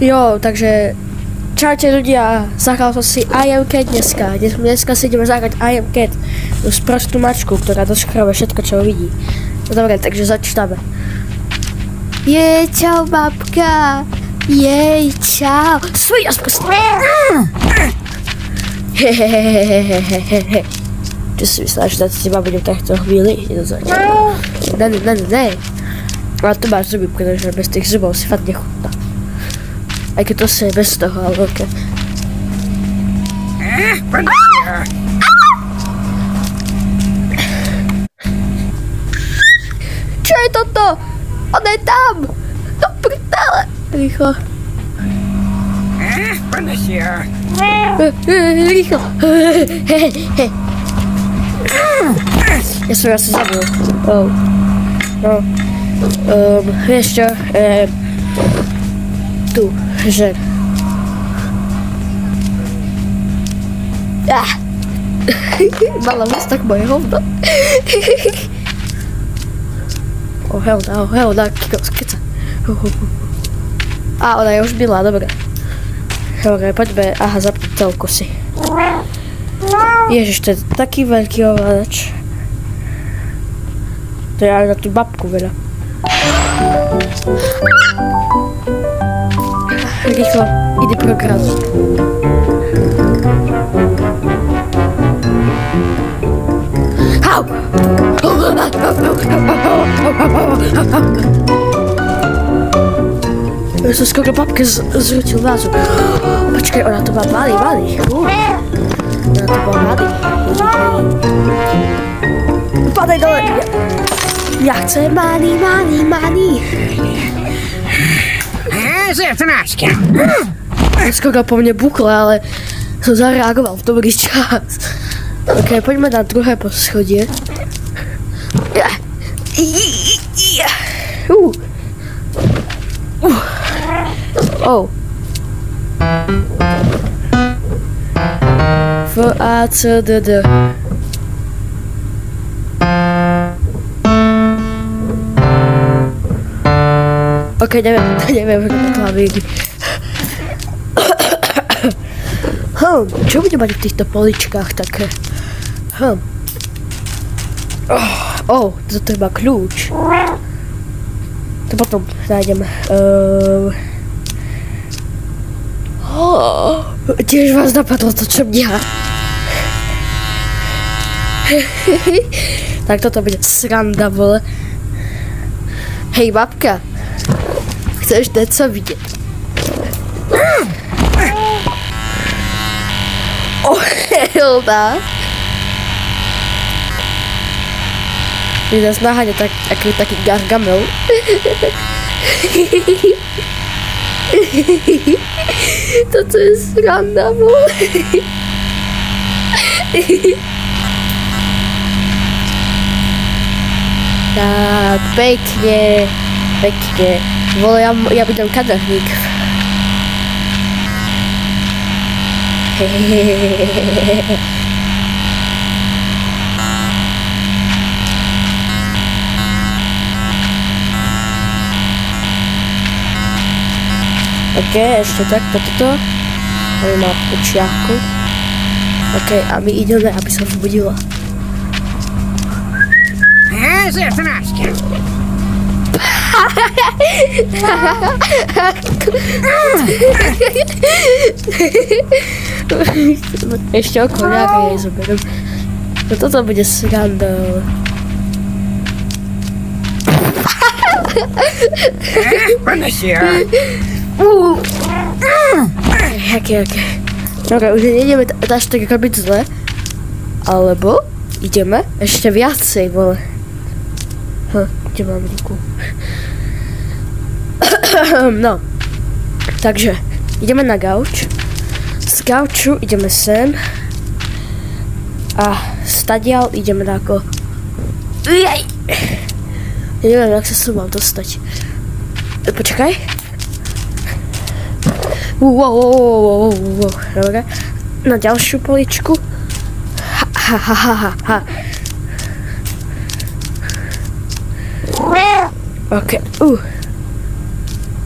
Jo, takže čaute ľudia, zahral som si I Am Cat dneska. Dneska si ideme zahrať I Am Cat, tú sprostú mačku, ktorá doškrove všetko, čo vidí. No dobre, takže začíname. Jej, čau babka. Jej, čau. Svoj, hehehehehehehe. Čo si myslela, že s teba budem takto chvíli? Ne. Ale to máš zuby, pretože bez tých zubov si fakt nechutná. Aj keď to si je bez toho, ale ok. Čo je toto? On je tam! Do prdele! Rýchlo. Rýchlo. Ja som asi zabil. No. Vieš čo? Tu, že... Mala tak moje hovno. Helda, keca. Ona je už byla, dobré. Dobre, poďme, zapnúť telku si. Ježiš, to je taký veľký ovládač. To je aj na tú babku veľa. Rýchlo, ide program. Au! Ja som skoro babke zrutil vázu. Počkaj, ona to má malý. Ona to má malý. Padaj dole. Ja chcem malý. Zrtnáčka. Skoro po mne bukla, ale som zareagoval v dobrý čas. Ok, poďme na druhé poschodie. FACDD. Ok, neviem klavíry. Čo bude mať v týchto poličkách také? To treba kľúč. To potom nájdeme. Tiež vás napadlo to, čo mňa. Tak toto bude sranda, vole. Hej, babka. Chceš něco vidět? Hilda. Je nás naháňa taký Gargamel. Toto je sranda, vole. Tak, pekne. Vole, ja budem kaderník. Ok, ešte tak, toto. On má počiarku. Ok, a my ideme, aby sa vzbudila. Zrtnáčka. Ešte okolo nejaké jej zoberiem. No toto bude sranda. Ok. Dobre, už nejdeme až tak robiť zle. Alebo ideme ešte viacej, vole. Kde mám ruku? No, takže ideme na gauč. Z gauču ideme sem. A stadiaľ ideme na ako... Ja neviem, jak sa som mal dostať. Počkaj. Dobre. Na ďalšiu poličku. Ha. Ok,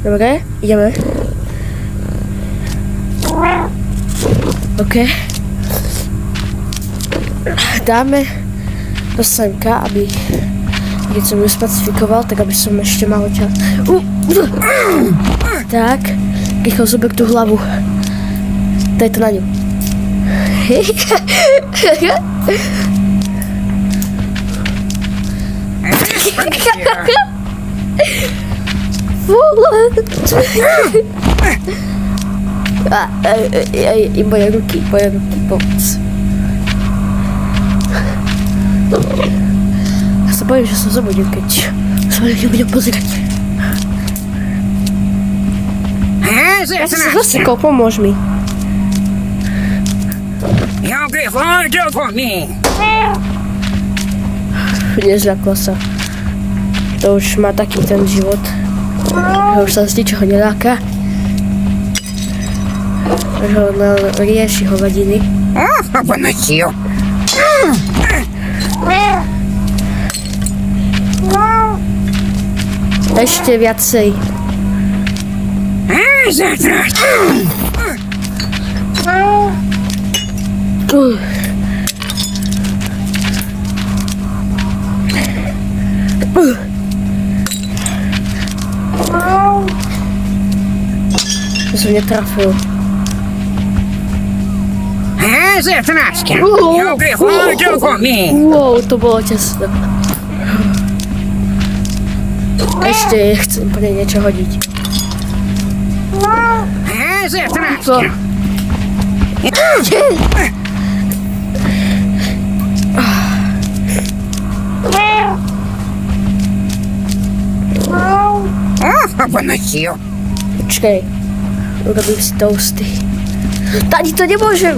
Dobre, ideme. OK. Dáme do semka, aby keď som ju spacifikoval, tak aby som ešte mal čas. Tak, rýchlo zober tú hlavu. Daj to na ňu. Moje ruky, pomoc. Ja sa bojím, že som zabudil, keď sa na ňu budem pozerať. Ja som sa zasekol, pomôž mi. Nezľakla sa. To už má taký ten život, že už sa z ničoho neláka. Že on rieši hovadiny. Ešte viacej. To som netrafil. Wow, to bolo tesno. Ešte chcem po nej niečo hodiť. Co? Počkej, urobím si toasty. Tady to nemôžem.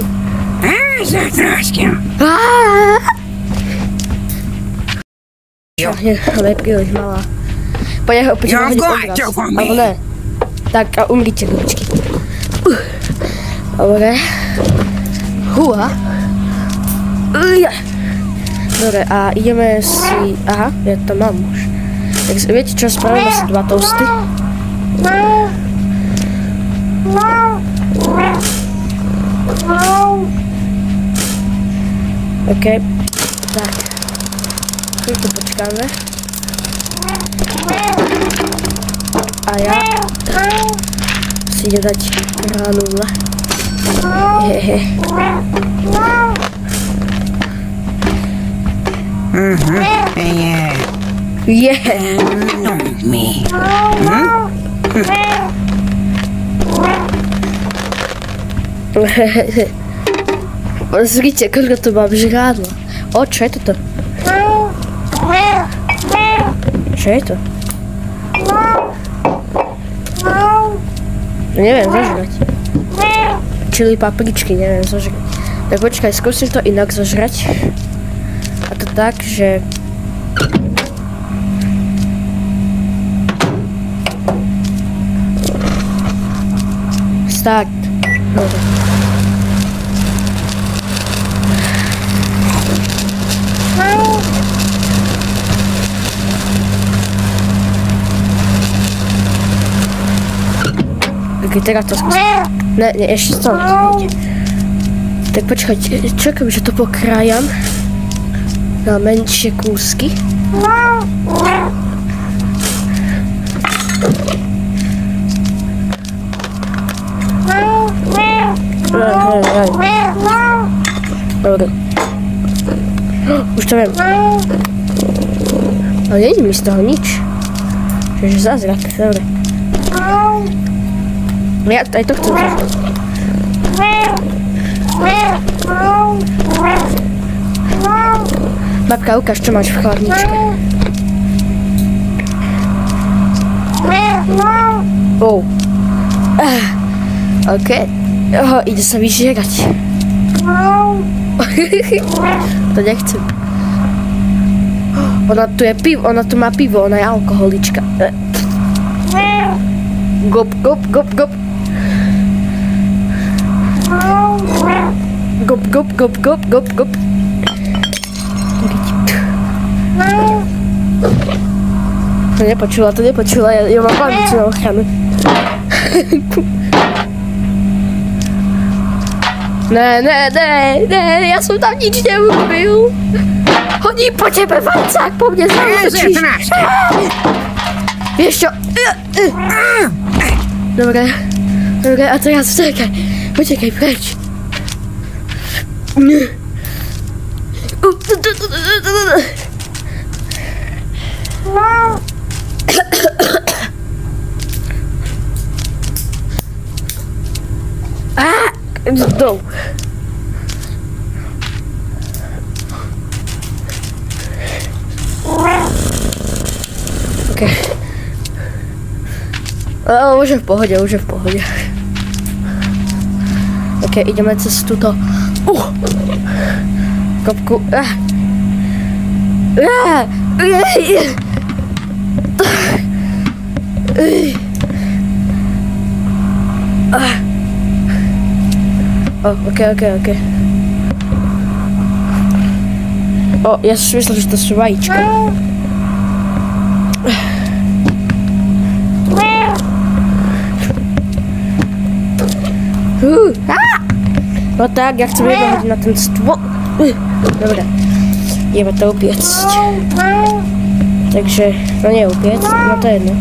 Ale je príliš malá. Poďme ho hodiť obraz. Alebo ne. Tak a umrite, ručky. Dobre. Hua. Dobre, a ideme si... Aha, ja to mám už. Tak viete čo, spravíme si 2 toasty. OK. Tak. Chvíľku počkáme. A ja si idem dať granule. Hehe. Pozrite, koľko tu mám žrádla. O, čo je toto? Čo je to? Neviem zožrať. Čili papričky, neviem zožrať. Tak počkaj, skúsim to inak zožrať. A to tak, že... Start. Dobre. Ok, teraz to skúsim. Ne, ešte to nejde. Tak počkajte, čakám, že to pokrájam na menšie kúsky. Dobre. Už to viem. Ale nejde mi z toho nič. Čiže zázrak, dobre. Ja aj to chcem zažrať. Babka, ukáž, čo máš v chladničke. Oh. OK. Ide sa vyžierať. To nechcem. Ona tu je pivo, ona tu má pivo, ona je alkoholička. Gop, gop, gop, gop. Gop, gop, gop, gop, gop, gop. To nepočula, ja mám pamäť na ochranu. Ne, ja som tam nič neurobil. Hodí po tebe valcák, po mne zaútočíš. Vieš čo? Dobre, a teraz utekaj preč. Dol. Okay. Už je v pohode. Ok, ideme cez túto kopku. Ok. Ja som myslel, že to sú vajíčka. No tak, ja chcem jedno na ten stôl. Dobre, ideme to upiecť. Takže, no nie upiecť, no to je jedno.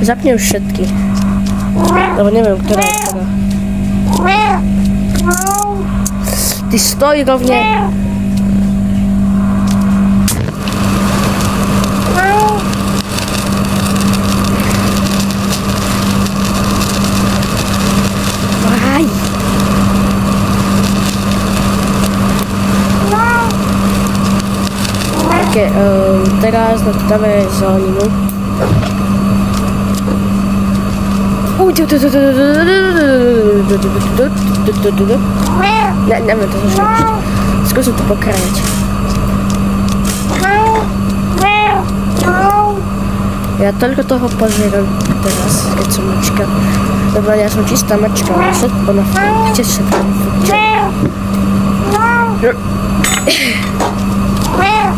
Zapni už všetky. Lebo neviem, ktorá je ktorá. Ty stoj rovne. Aj. Ok, teraz dáme zeleninu. Neviem to zložiť. Skúsim to pokrájať. Ja toľko toho požerám teraz, keď som mačka. Lebo ja som čistá mačka, ale všetko na fúkte, všetko na fúkte.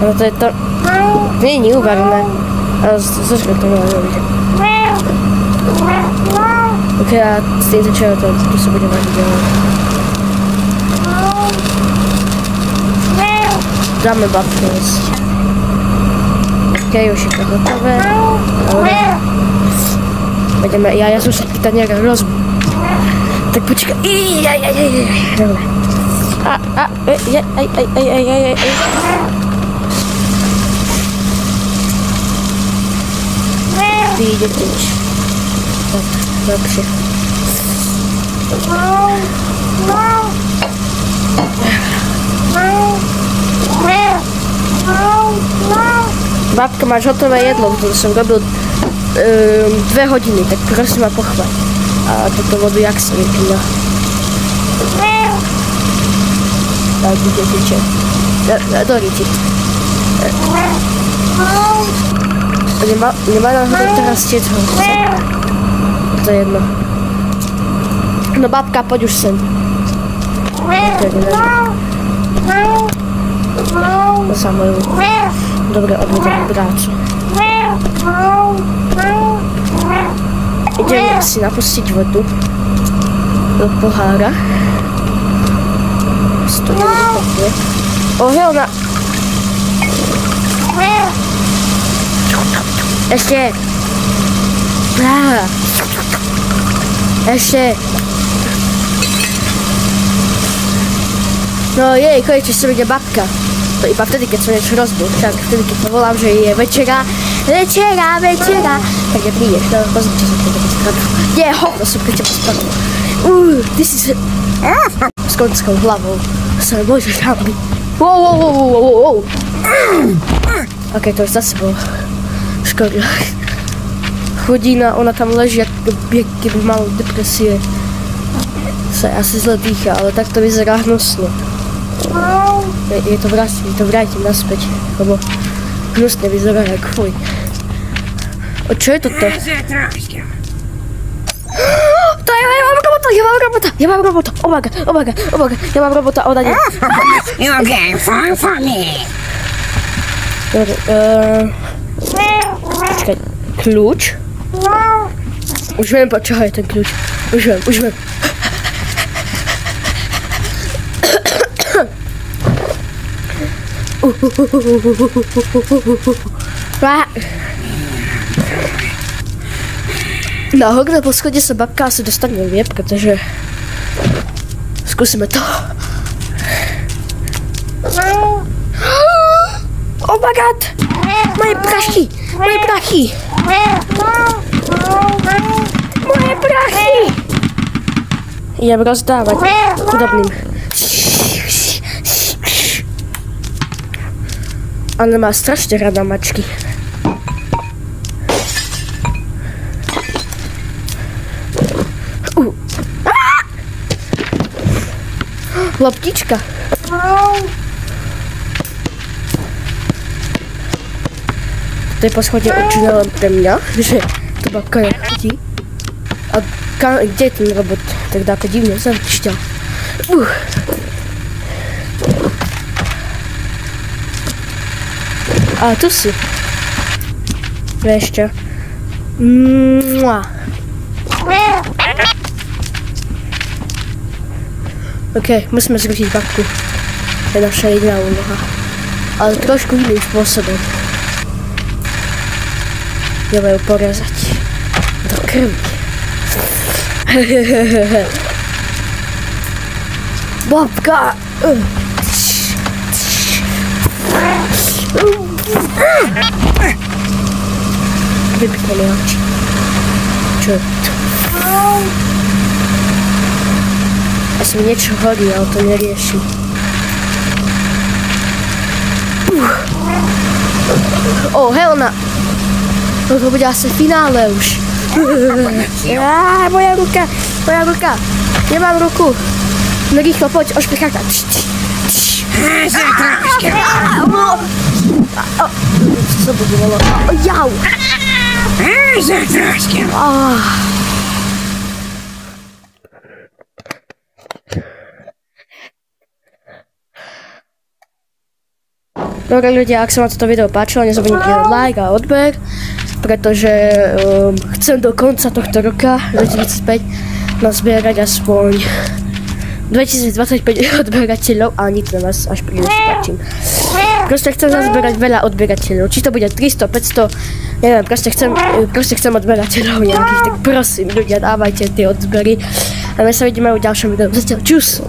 Ale to je to... Nie je neuvarené. Ale zložka to veľa robiť. Ok, a s tým začalo to, tu sa budem variť ďalej. Dáme babku jesť. Ok, už je to hotové. Dobre. Ideme, ja som sa pýtať nejaká hrozbu. Tak počkaj. Dobre. Ty ide tiež. Tak, lepšie. Babka, máš hotové jedlo, ktoré som robil 2 hodiny, tak prosím ma pochváľ. A toto vodu jak sa vypína. Tak, bude teče. Do ryti. Nemá náhodou teraz tiec horúce. To je jedno. No babka, poď už sem. To sa moju. Dobre, odvedem prácu. Idem si napustiť vodu do pohára. Studený teplé. Helna! Ešte! Ešte! No jej, konečne sa ide babka. To iba vtedy, keď som niečo rozbil. Tak vtedy, keď to volám, že je večera. Tak neprídeš, no pozri, čo som pre teba spravil. Nie, hovno som pre teba spravil. Ty si sa... S konckou hlavou sa môžeš hambiť. Wow. Ok, to už zase bolo škoda. Chudína, ona tam leží, keby mala depresie. Sa asi zle dýcha, ale tak to vyzerá hnusne. Je to vrátim naspäť, lebo hnusne vyzerá jak fuj. Čo je toto? To ja mám robota, omaga, ja mám robota, ona nie. Okay, fine for me. Dobre, počkaj, kľúč? Už viem, po čoho je ten kľúč, už viem. Na horné poschodě se babka asi dostat nevě, protože zkusíme to. Oh my god! Moje prachy! Moje prachy! Moje prachy! Jdem rozdávat chudobným. Ona má strašně ráda mačky. Loptička. To je poschodě určené len pre mňa, že to babka nechodí. A kde je ten robot? Tak dáko divne zavčťal. A tu si. Ešte. OK, musíme zrušiť babku. To je naša jediná úloha. Ale trošku iným spôsobom. Ideme ju porezať. Do krvi. Babka! Vypíkali oči. Čo je to? Asi mi niečo horí, ale to neriešim. Helena! To bude asi finále už. Moja ruka! Moja ruka! Nemám ruku! No rýchlo, poď, ošpichaka. Co to bolo? Jau! Dobre ľudia, ak sa vám toto video páčilo, nezabudnite like a odber, pretože chcem do konca tohto roka 2005 nazbierať aspoň 2025 odberateľov, a ani to nás až príliš páčim. Proste chcem nazbierať veľa odberateľov, či to bude 300, 500, neviem, proste chcem odberateľov nejakých, tak prosím ľudia, dávajte tie odbery a my sa vidíme v ďalšom videu. Zatiaľ, čus!